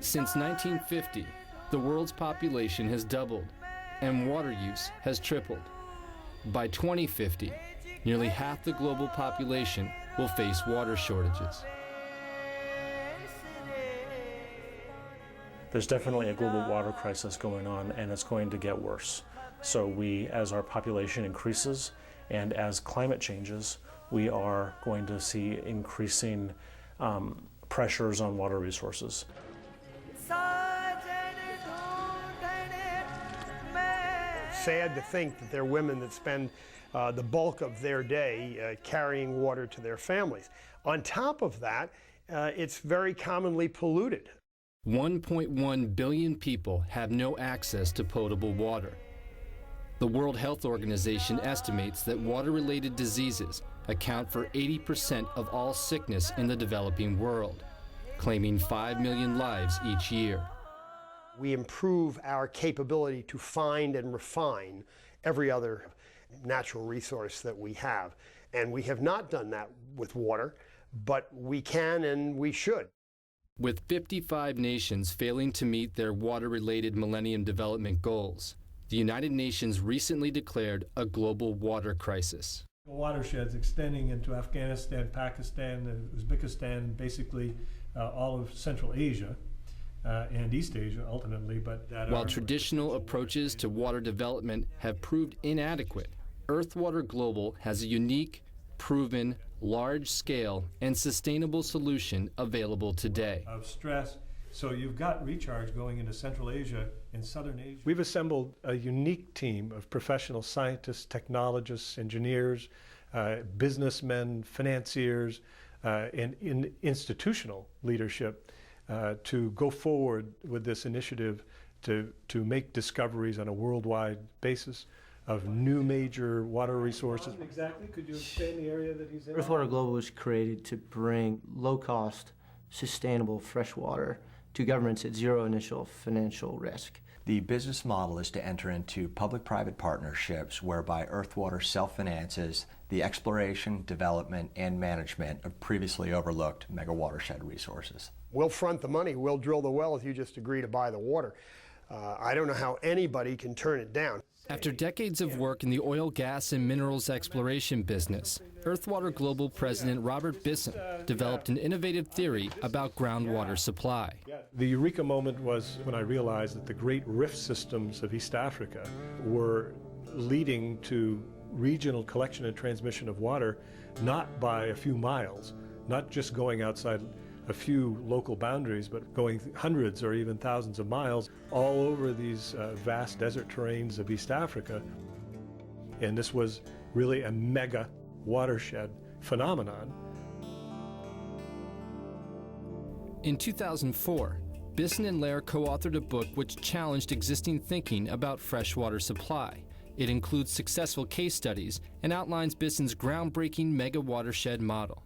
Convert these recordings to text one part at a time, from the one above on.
Since 1950, the world's population has doubled and water use has tripled. By 2050, nearly half the global population will face water shortages. There's definitely a global water crisis going on, and it's going to get worse. So we, as our population increases and as climate changes, we are going to see increasing pressures on water resources. Sad to think that there are women that spend the bulk of their day carrying water to their families. On top of that, it's very commonly polluted. 1.1 billion people have no access to potable water. The World Health Organization estimates that water-related diseases account for 80% of all sickness in the developing world, claiming 5 million lives each year. We improve our capability to find and refine every other natural resource that we have. And we have not done that with water, but we can and we should. With 55 nations failing to meet their water-related Millennium Development Goals, the United Nations recently declared a global water crisis. Watersheds extending into Afghanistan, Pakistan, and Uzbekistan, basically all of Central Asia. And East Asia, ultimately, but while traditional approaches to water development have proved inadequate, EarthWater Global has a unique, proven, large-scale, and sustainable solution available today. Of stress, so you've got recharge going into Central Asia and Southern Asia. We've assembled a unique team of professional scientists, technologists, engineers, businessmen, financiers, and institutional leadership to go forward with this initiative to make discoveries on a worldwide basis of new major water resources. Exactly. Could you expand the area that he's in? EarthWater Global was created to bring low-cost, sustainable fresh water to governments at zero initial financial risk. The business model is to enter into public-private partnerships whereby EarthWater self-finances the exploration, development, and management of previously overlooked megawatershed resources. We'll front the money, we'll drill the wells, you just agree to buy the water. I don't know how anybody can turn it down. After decades of work in the oil, gas, and minerals exploration business, EarthWater Global President Robert Bisson developed an innovative theory about groundwater supply. The eureka moment was when I realized that the great rift systems of East Africa were leading to regional collection and transmission of water, not by a few miles, not just going outside a few local boundaries, but going hundreds or even thousands of miles all over these vast desert terrains of East Africa. And this was really a mega watershed phenomenon. In 2004, Bisson and Lair co-authored a book which challenged existing thinking about freshwater supply. It includes successful case studies and outlines Bisson's groundbreaking mega-watershed model.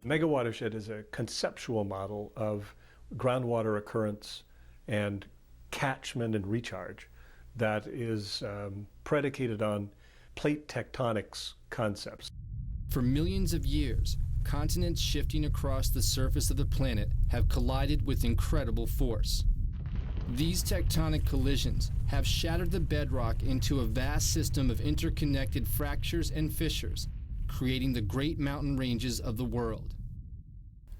Megawatershed is a conceptual model of groundwater occurrence and catchment and recharge that is predicated on plate tectonics concepts. For millions of years, continents shifting across the surface of the planet have collided with incredible force. These tectonic collisions have shattered the bedrock into a vast system of interconnected fractures and fissures, creating the great mountain ranges of the world.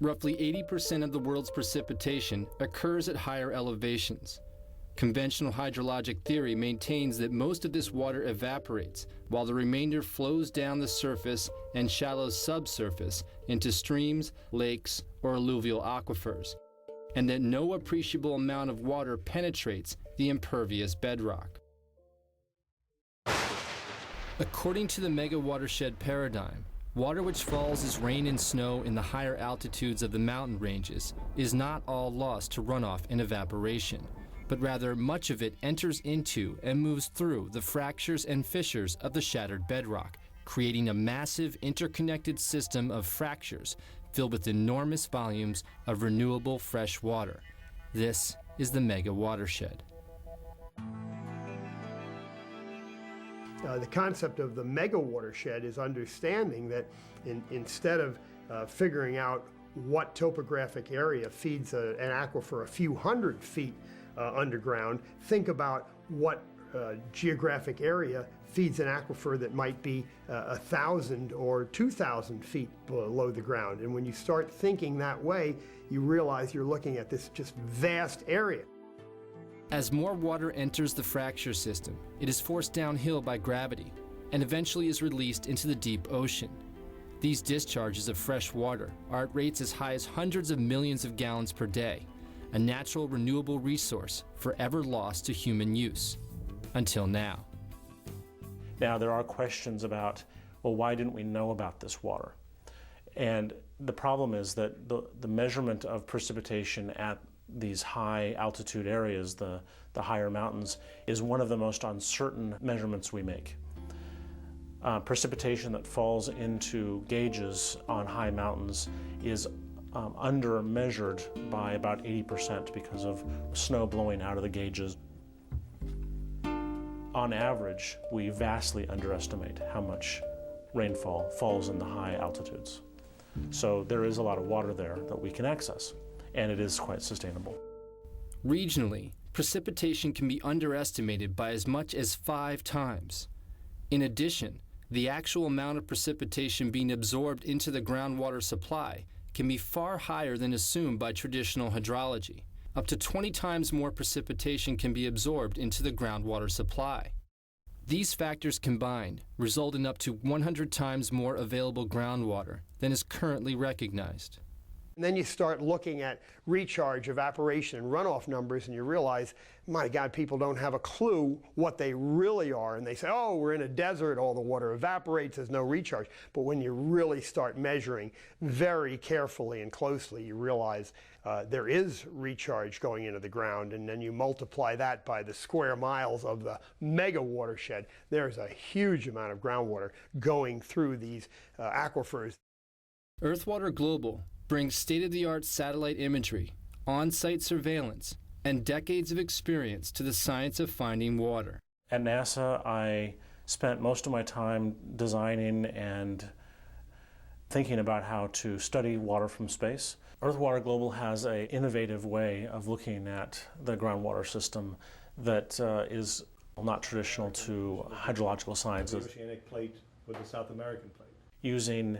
Roughly 80% of the world's precipitation occurs at higher elevations. Conventional hydrologic theory maintains that most of this water evaporates, while the remainder flows down the surface and shallow subsurface into streams, lakes, or alluvial aquifers, and that no appreciable amount of water penetrates the impervious bedrock. According to the mega-watershed paradigm, water which falls as rain and snow in the higher altitudes of the mountain ranges is not all lost to runoff and evaporation, but rather much of it enters into and moves through the fractures and fissures of the shattered bedrock, creating a massive interconnected system of fractures filled with enormous volumes of renewable fresh water. This is the Megawatershed. The concept of the Megawatershed is understanding that instead of figuring out what topographic area feeds an aquifer a few hundred feet underground, think about what geographic area feeds an aquifer that might be 1,000 or 2,000 feet below the ground. And when you start thinking that way, you realize you're looking at this just vast area. As more water enters the fracture system, it is forced downhill by gravity and eventually is released into the deep ocean. These discharges of fresh water are at rates as high as hundreds of millions of gallons per day, a natural renewable resource forever lost to human use. Until now. Now there are questions about, well, why didn't we know about this water? And the problem is that the measurement of precipitation at these high altitude areas, the higher mountains, is one of the most uncertain measurements we make. Precipitation that falls into gauges on high mountains is under measured by about 80% because of snow blowing out of the gauges. On average, we vastly underestimate how much rainfall falls in the high altitudes. So there is a lot of water there that we can access, and it is quite sustainable. Regionally, precipitation can be underestimated by as much as 5 times. In addition, the actual amount of precipitation being absorbed into the groundwater supply can be far higher than assumed by traditional hydrology. Up to 20 times more precipitation can be absorbed into the groundwater supply. These factors combined result in up to 100 times more available groundwater than is currently recognized. And then you start looking at recharge, evaporation, and runoff numbers, and you realize, my God, people don't have a clue what they really are. And they say, oh, we're in a desert, all the water evaporates, there's no recharge. But when you really start measuring very carefully and closely, you realize there is recharge going into the ground, and then you multiply that by the square miles of the mega watershed. There's a huge amount of groundwater going through these aquifers. EarthWater Global brings state-of-the-art satellite imagery, on-site surveillance, and decades of experience to the science of finding water. At NASA, I spent most of my time designing and thinking about how to study water from space. EarthWater Global has an innovative way of looking at the groundwater system that is not traditional to hydrological sciences. The oceanic plate with the South American plate. Using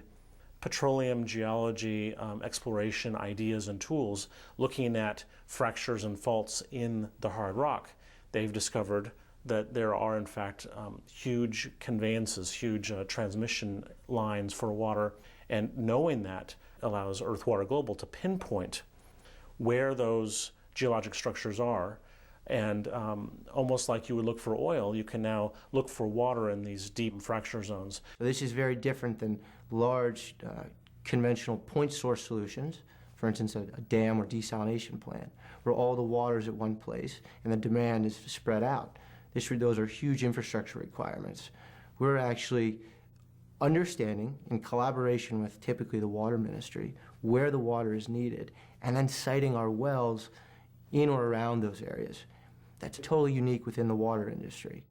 petroleum geology exploration ideas and tools, looking at fractures and faults in the hard rock, they've discovered that there are in fact huge conveyances, huge transmission lines for water, and knowing that allows EarthWater Global to pinpoint where those geologic structures are, and almost like you would look for oil, you can now look for water in these deep fracture zones. This is very different than large conventional point source solutions, for instance a dam or desalination plant, where all the water is at one place and the demand is spread out. Those are huge infrastructure requirements. We're actually understanding, in collaboration with typically the water ministry, where the water is needed, and then siting our wells in or around those areas. That's totally unique within the water industry.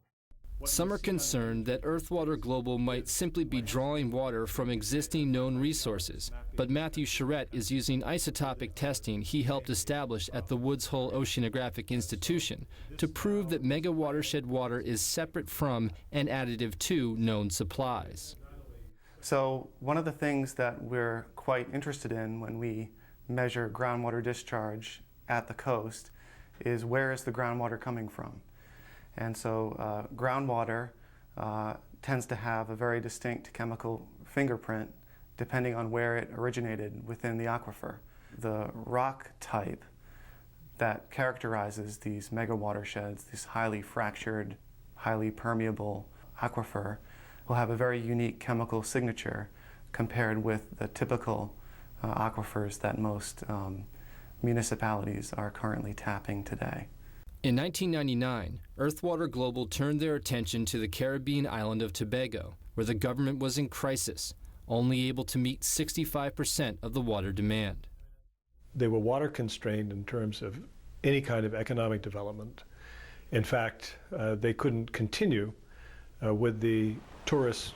Some are concerned that EarthWater Global might simply be drawing water from existing known resources, but Matthew Charette is using isotopic testing he helped establish at the Woods Hole Oceanographic Institution to prove that Megawatershed water is separate from and additive to known supplies. So one of the things that we're quite interested in when we measure groundwater discharge at the coast is where is the groundwater coming from? And so groundwater tends to have a very distinct chemical fingerprint depending on where it originated within the aquifer. The rock type that characterizes these megawatersheds, these highly fractured, highly permeable aquifer, will have a very unique chemical signature compared with the typical aquifers that most municipalities are currently tapping today. In 1999, EarthWater Global turned their attention to the Caribbean island of Tobago, where the government was in crisis, only able to meet 65% of the water demand. They were water constrained in terms of any kind of economic development. In fact, they couldn't continue with the tourist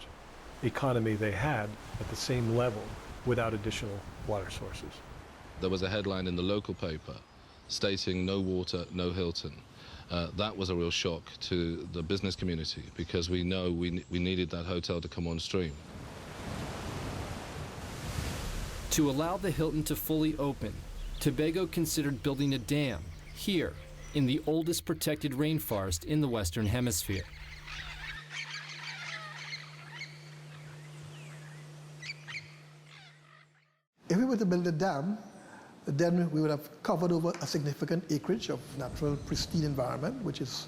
economy they had at the same level without additional water sources. There was a headline in the local paper stating no water, no Hilton. That was a real shock to the business community because we know we needed that hotel to come on stream. To allow the Hilton to fully open, Tobago considered building a dam here in the oldest protected rainforest in the Western Hemisphere. If we were to build a dam, then we would have covered over a significant acreage of natural, pristine environment, which is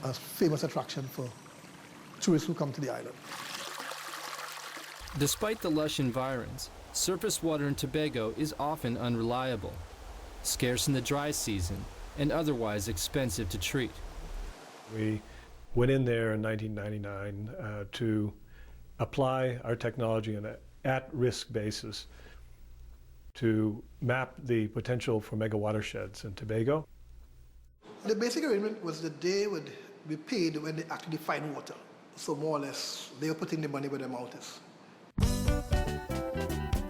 a famous attraction for tourists who come to the island. Despite the lush environs, surface water in Tobago is often unreliable, scarce in the dry season, and otherwise expensive to treat. We went in there in 1999 to apply our technology on an at-risk basis to map the potential for megawatersheds in Tobago. The basic arrangement was that they would be paid when they actually find water. So more or less, they were putting the money where their mouth is.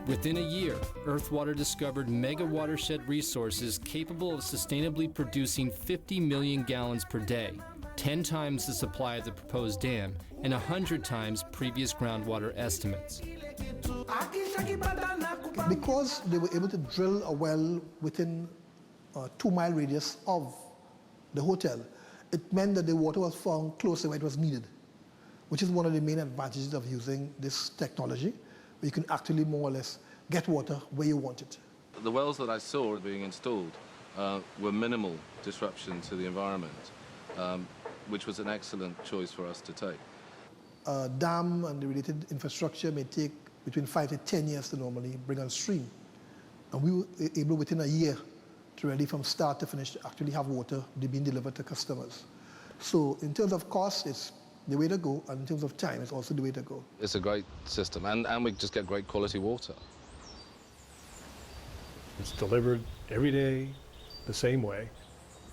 Within a year, EarthWater discovered megawatershed resources capable of sustainably producing 50 million gallons per day, 10 times the supply of the proposed dam, and 100 times previous groundwater estimates. Because they were able to drill a well within a 2-mile radius of the hotel, it meant that the water was found close to where it was needed, which is one of the main advantages of using this technology, where you can actually more or less get water where you want it. The wells that I saw being installed were minimal disruption to the environment, which was an excellent choice for us to take. A dam and the related infrastructure may take between 5 to 10 years to normally bring on stream. And we were able within a year to really from start to finish to actually have water being delivered to customers. So in terms of cost, it's the way to go, and in terms of time, it's also the way to go. It's a great system, and we just get great quality water. It's delivered every day the same way.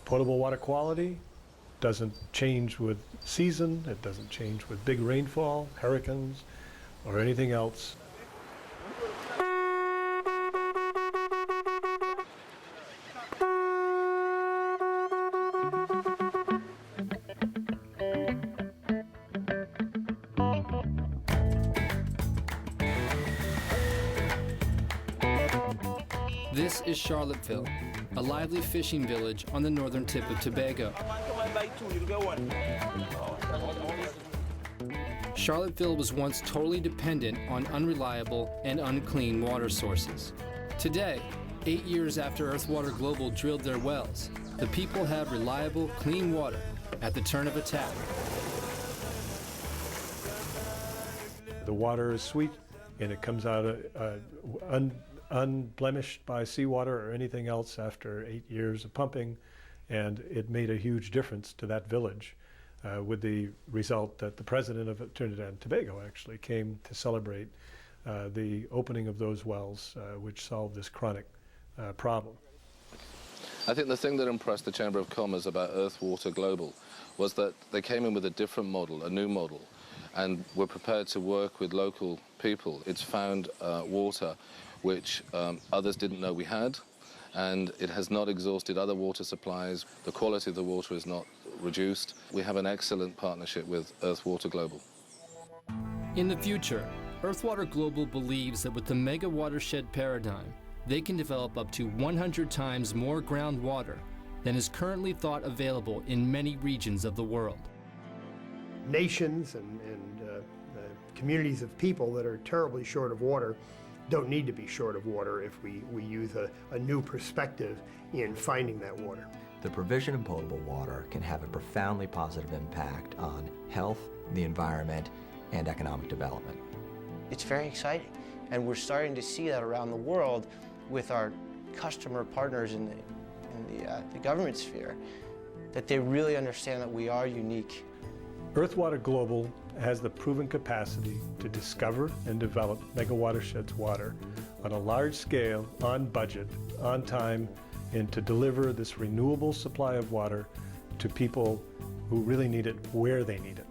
Potable water quality doesn't change with season, it doesn't change with big rainfall, hurricanes, or anything else. This is Charlottesville, a lively fishing village on the northern tip of Tobago. Charlottesville was once totally dependent on unreliable and unclean water sources. Today, 8 years after EarthWater Global drilled their wells, the people have reliable, clean water at the turn of a tap. The water is sweet, and it comes out unblemished by seawater or anything else after 8 years of pumping, and it made a huge difference to that village, with the result that the president of Trinidad and Tobago actually came to celebrate the opening of those wells, which solved this chronic problem. I think the thing that impressed the Chamber of Commerce about EarthWater Global was that they came in with a different model, a new model, and were prepared to work with local people. It's found water which others didn't know we had, and it has not exhausted other water supplies. The quality of the water is not reduced. We have an excellent partnership with EarthWater Global. In the future, EarthWater Global believes that with the megawatershed paradigm, they can develop up to 100 times more groundwater than is currently thought available in many regions of the world. Nations and communities of people that are terribly short of water don't need to be short of water if we use a new perspective in finding that water. The provision of potable water can have a profoundly positive impact on health, the environment, and economic development. It's very exciting, and we're starting to see that around the world with our customer partners in the government sphere. that they really understand that we are unique. EarthWater Global has the proven capacity to discover and develop Megawatershed's water on a large scale, on budget, on time, and to deliver this renewable supply of water to people who really need it where they need it.